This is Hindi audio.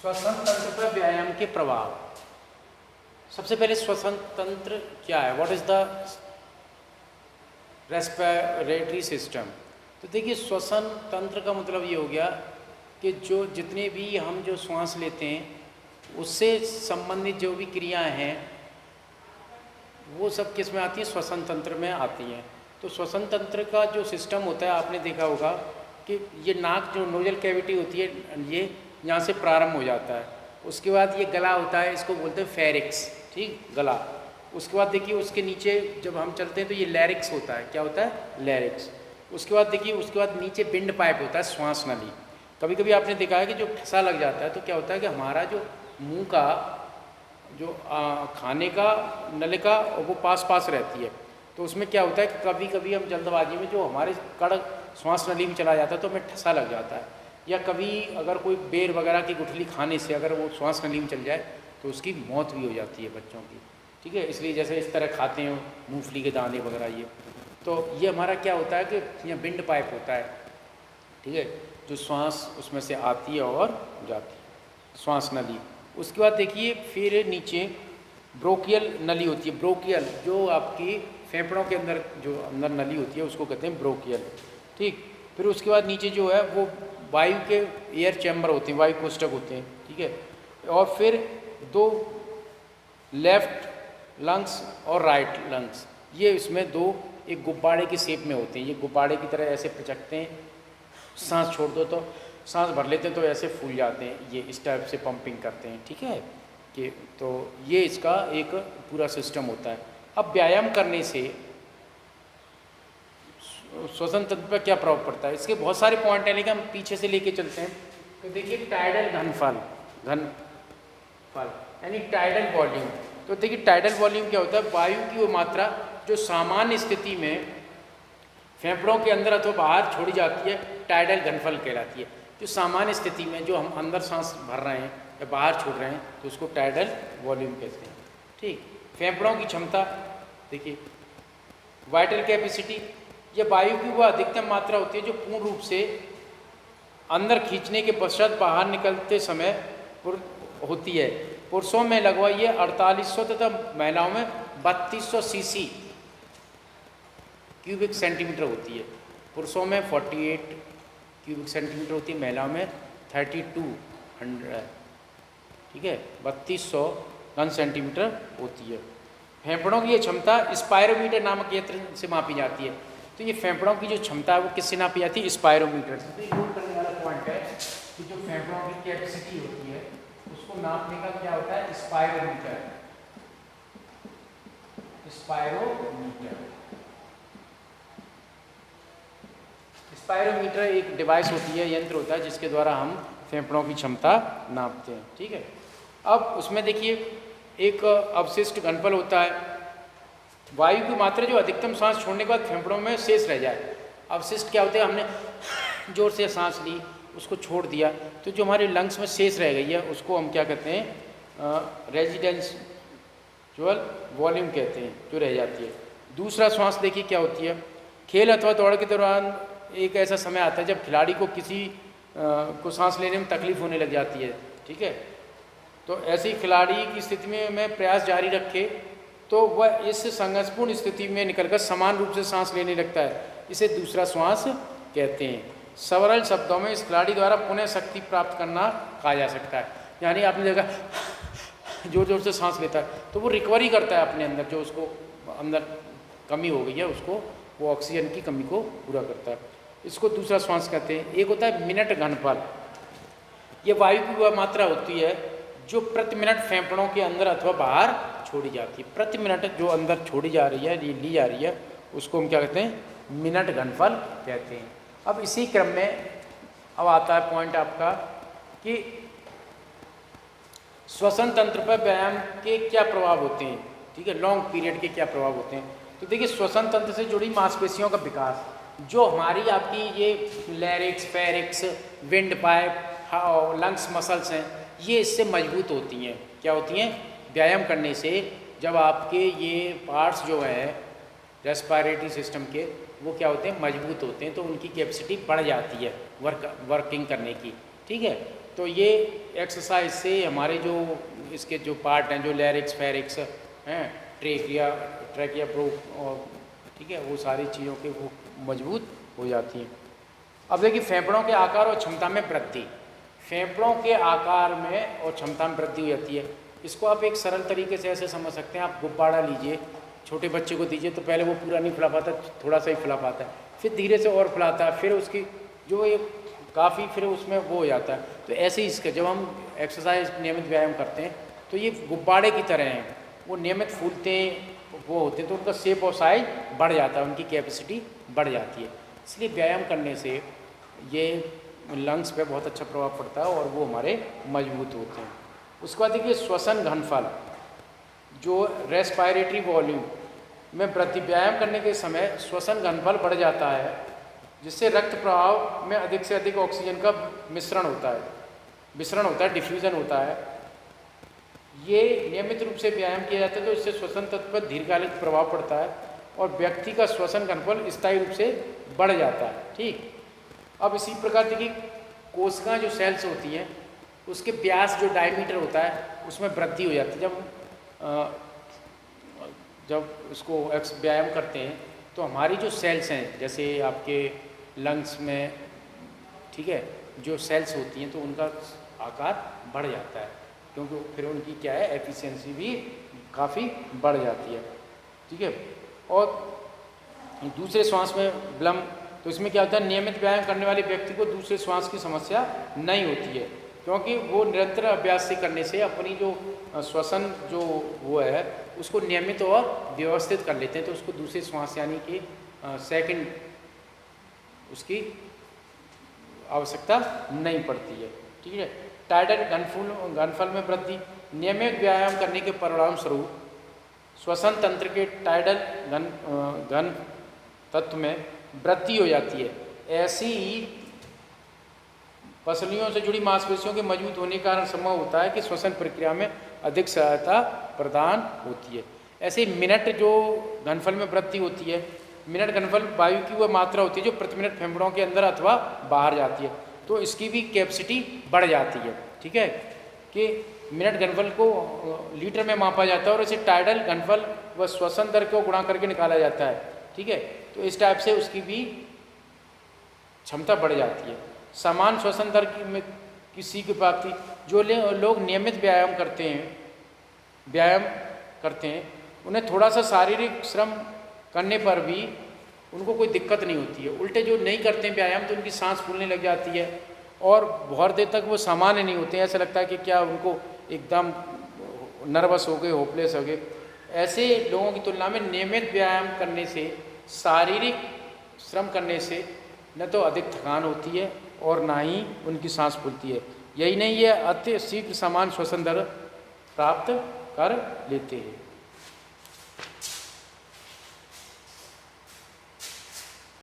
श्वसन तंत्र पर व्यायाम के प्रभाव। सबसे पहले श्वसन तंत्र क्या है, what is the respiratory system. तो देखिए श्वसन तंत्र का मतलब ये हो गया कि जो जितने भी हम जो श्वास लेते हैं उससे संबंधित जो भी क्रियाएं हैं वो सब किस में आती है, श्वसन तंत्र में आती हैं। तो श्वसन तंत्र का जो सिस्टम होता है आपने देखा होगा कि ये नाक जो नोजल कैविटी होती है ये यहाँ से प्रारंभ हो जाता है, उसके बाद ये गला होता है, इसको बोलते हैं फेरिक्स, ठीक, गला। उसके बाद देखिए उसके नीचे जब हम चलते हैं तो ये लैरिक्स होता है, क्या होता है, लैरिक्स। उसके बाद देखिए उसके बाद नीचे पिंड पाइप होता है, श्वास नली। कभी कभी आपने देखा है कि जो ठसा लग जाता है तो क्या होता है कि हमारा जो मुंह का जो खाने का नलिका वो पास पास रहती है, तो उसमें क्या होता है कि कभी कभी हम जल्दबाजी में जो हमारे कड़क श्वास नली में चला जाता है तो हमें ठसा लग जाता है, या कभी अगर कोई बेर वगैरह की गुठली खाने से अगर वो श्वास नली में चल जाए तो उसकी मौत भी हो जाती है बच्चों की, ठीक है। इसलिए जैसे इस तरह खाते हैं मूंगफली के दाने वगैरह ये, तो ये हमारा क्या होता है कि यहाँ बिंड पाइप होता है, ठीक है, जो श्वास उसमें से आती है और जाती है, श्वास नली। उसके बाद देखिए फिर नीचे ब्रोकियल नली होती है, ब्रोकियल जो आपकी फेफड़ों के अंदर जो अंदर नली होती है उसको कहते हैं ब्रोकियल, ठीक। फिर उसके बाद नीचे जो है वो वायु के एयर चैम्बर होते हैं, वायु कोष्ठक होते हैं, ठीक है। और फिर दो लेफ्ट लंग्स और राइट लंग्स, ये इसमें दो एक गुब्बारे की शेप में होते हैं, ये गुब्बारे की तरह ऐसे पिचकते हैं, सांस छोड़ दो तो सांस भर लेते हैं तो ऐसे फूल जाते हैं, ये इस टाइप से पंपिंग करते हैं, ठीक है। कि तो ये इसका एक पूरा सिस्टम होता है। अब व्यायाम करने से श्वसन तंत्र पर क्या प्रभाव पड़ता है, इसके बहुत सारे पॉइंट हैं लेकिन हम पीछे से लेके चलते हैं। तो देखिए टाइडल घनफल, घनफल यानी टाइडल वॉल्यूम। तो देखिए टाइडल वॉल्यूम क्या होता है, वायु की वो मात्रा जो सामान्य स्थिति में फेफड़ों के अंदर अथवा बाहर छोड़ी जाती है टाइडल घनफल कहलाती है। जो सामान्य स्थिति में जो हम अंदर सांस भर रहे हैं या बाहर छोड़ रहे हैं तो उसको टाइडल वॉल्यूम कहते हैं, ठीक। फेफड़ों की क्षमता देखिए वाइटल कैपेसिटी, यह वायु की वह अधिकतम मात्रा होती है जो पूर्ण रूप से अंदर खींचने के पश्चात बाहर निकलते समय होती है। पुरुषों में लगभग ये 4800 तथा महिलाओं में 3200 सीसी क्यूबिक सेंटीमीटर होती है। पुरुषों में 48 क्यूबिक सेंटीमीटर होती है, महिलाओं में 3200, ठीक है, 3200 घन सेंटीमीटर होती है। फेफड़ों की ये क्षमता स्पायरोमीटर नामक यंत्र से मापी जाती है। तो ये फेफड़ों की जो क्षमता है वो किससे नापी जाती है, स्पायरोमीटर से। तो ये नोट करने वाला पॉइंट है कि जो फेफड़ों की कैपेसिटी होती है उसको नापने का क्या होता है, स्पायरोमीटर। स्पायरोमीटर, स्पायरोमीटर एक डिवाइस होती है, यंत्र होता है जिसके द्वारा हम फेफड़ों की क्षमता नापते हैं, ठीक है। अब उसमें देखिए एक अवशिष्ट घनफल होता है, वायु की मात्रा जो अधिकतम सांस छोड़ने के बाद फेफड़ों में शेष रह जाए। अवशिष्ट क्या होते हैं, हमने जोर से सांस ली उसको छोड़ दिया तो जो हमारे लंग्स में शेष रह गई है उसको हम क्या कहते हैं, रेजिडेंशियल वॉल्यूम कहते हैं, जो रह जाती है। दूसरा श्वास देखिए क्या होती है, खेल अथवा दौड़ के दौरान एक ऐसा समय आता है जब खिलाड़ी को किसी को सांस लेने में तकलीफ होने लग जाती है, ठीक है। तो ऐसे ही खिलाड़ी की स्थिति में प्रयास जारी रखे तो वह इस संघर्षपूर्ण स्थिति में निकलकर समान रूप से सांस लेने लगता है, इसे दूसरा श्वास कहते हैं। सरल शब्दों में इस खिलाड़ी द्वारा पुनः शक्ति प्राप्त करना कहा जा सकता है। यानी आपने देखा जोर जोर से सांस लेता है तो वो रिकवरी करता है अपने अंदर, जो उसको अंदर कमी हो गई है उसको, वो ऑक्सीजन की कमी को पूरा करता है, इसको दूसरा श्वास कहते हैं। एक होता है मिनट घनफल, ये वायु की वह मात्रा होती है जो प्रति मिनट फेफड़ों के अंदर अथवा बाहर छोड़ी जाती है। प्रति मिनट जो अंदर छोड़ी जा रही है, ली जा रही है, उसको हम क्या कहते हैं, मिनट घनफल कहते हैं। अब इसी क्रम में अब आता है पॉइंट आपका कि श्वसन तंत्र पर व्यायाम के क्या प्रभाव होते हैं, ठीक है, लॉन्ग पीरियड के क्या प्रभाव होते हैं। तो देखिए श्वसन तंत्र से जुड़ी मांसपेशियों का विकास, जो हमारी आपकी ये लैरिक्स, फेरिक्स, विंड पाइप, लंग्स मसल्स हैं, ये इससे मजबूत होती हैं। क्या होती हैं, व्यायाम करने से जब आपके ये पार्ट्स जो है रेस्पिरेटरी सिस्टम के वो क्या होते हैं, मजबूत होते हैं, तो उनकी कैपेसिटी बढ़ जाती है वर्किंग करने की, ठीक है। तो ये एक्सरसाइज से हमारे जो इसके जो पार्ट हैं, जो लैरिक्स फेरिक्स हैं, ट्रेकिया प्रो और ठीक है, वो सारी चीज़ों के वो मजबूत हो जाती हैं। अब देखिए फेफड़ों के आकार और क्षमता में वृद्धि। फेफड़ों के आकार में और क्षमता में वृद्धि हो जाती है। इसको आप एक सरल तरीके से ऐसे समझ सकते हैं, आप गुब्बारा लीजिए, छोटे बच्चे को दीजिए तो पहले वो पूरा नहीं फैला पाता, थोड़ा सा ही फैला पाता है, फिर धीरे से और फैलाता है, फिर उसकी जो एक काफ़ी फिर उसमें वो हो जाता है। तो ऐसे ही इसका जब हम एक्सरसाइज नियमित व्यायाम करते हैं तो ये गुब्बारे की तरह हैं, वो नियमित फूलते हैं, वो होते हैं, तो उनका शेप और साइज बढ़ जाता है, उनकी कैपेसिटी बढ़ जाती है। इसलिए व्यायाम करने से ये लंग्स पे बहुत अच्छा प्रभाव पड़ता है और वो हमारे मजबूत होते हैं। उसके बाद देखिए श्वसन घनफल, जो रेस्पायरेटरी वॉल्यूम में वृद्धि। व्यायाम करने के समय श्वसन घनफल बढ़ जाता है, जिससे रक्त प्रवाह में अधिक से अधिक ऑक्सीजन का विसरण होता है, डिफ्यूजन होता है। ये नियमित रूप से व्यायाम किया जाता है तो इससे श्वसन तंत्र पर दीर्घकालिक प्रभाव पड़ता है और व्यक्ति का श्वसन घनफल स्थायी रूप से बढ़ जाता है। ठीक, अब इसी प्रकार देखिए कोशिकाएं जो सेल्स होती हैं उसके व्यास जो डायमीटर होता है उसमें वृद्धि हो जाती है। जब उसको व्यायाम करते हैं तो हमारी जो सेल्स हैं, जैसे आपके लंग्स में, ठीक है, जो सेल्स होती हैं तो उनका आकार बढ़ जाता है, क्योंकि फिर उनकी क्या है, एफिशिएंसी भी काफ़ी बढ़ जाती है। ठीक है, और दूसरे श्वास में विलंब, तो इसमें क्या होता है, नियमित व्यायाम करने वाले व्यक्ति को दूसरे श्वास की समस्या नहीं होती है, क्योंकि वो निरंतर अभ्यास से करने से अपनी जो श्वसन जो वो है उसको नियमित और व्यवस्थित कर लेते हैं, तो उसको दूसरे श्वास यानी कि सेकंड उसकी आवश्यकता नहीं पड़ती है। ठीक है, टाइडल घनफल में वृद्धि। नियमित व्यायाम करने के परिणाम स्वरूप श्वसन तंत्र के टाइडल घन तत्व में वृद्धि हो जाती है। ऐसी ही पसलियों से जुड़ी मांसपेशियों के मजबूत होने के कारण संभव होता है कि श्वसन प्रक्रिया में अधिक सहायता प्रदान होती है। ऐसे मिनट जो घनफल में वृद्धि होती है, मिनट घनफल वायु की वह मात्रा होती है जो प्रति मिनट फेफड़ों के अंदर अथवा बाहर जाती है, तो इसकी भी कैपेसिटी बढ़ जाती है। ठीक है, कि मिनट घनफल को लीटर में मापा जाता है और इसे टाइडल घनफल व श्वसन दर को गुणा करके निकाला जाता है। ठीक है, तो इस टाइप से उसकी भी क्षमता बढ़ जाती है। समान श्वसन दर में किसी की प्राप्ति, जो लोग नियमित व्यायाम करते हैं उन्हें थोड़ा सा शारीरिक श्रम करने पर भी उनको कोई दिक्कत नहीं होती है। उल्टे जो नहीं करते हैं व्यायाम तो उनकी सांस फूलने लग जाती है और बहुत देर तक वो सामान्य नहीं होते हैं, ऐसा लगता है कि क्या उनको एकदम नर्वस हो गए, होपलेस हो गए। ऐसे लोगों की तुलना में नियमित व्यायाम करने से, शारीरिक श्रम करने से न तो अधिक थकान होती है और ना ही उनकी सांस फूलती है। यही नहीं, ये अति शीघ्र समान श्वसन दर प्राप्त कर लेते हैं।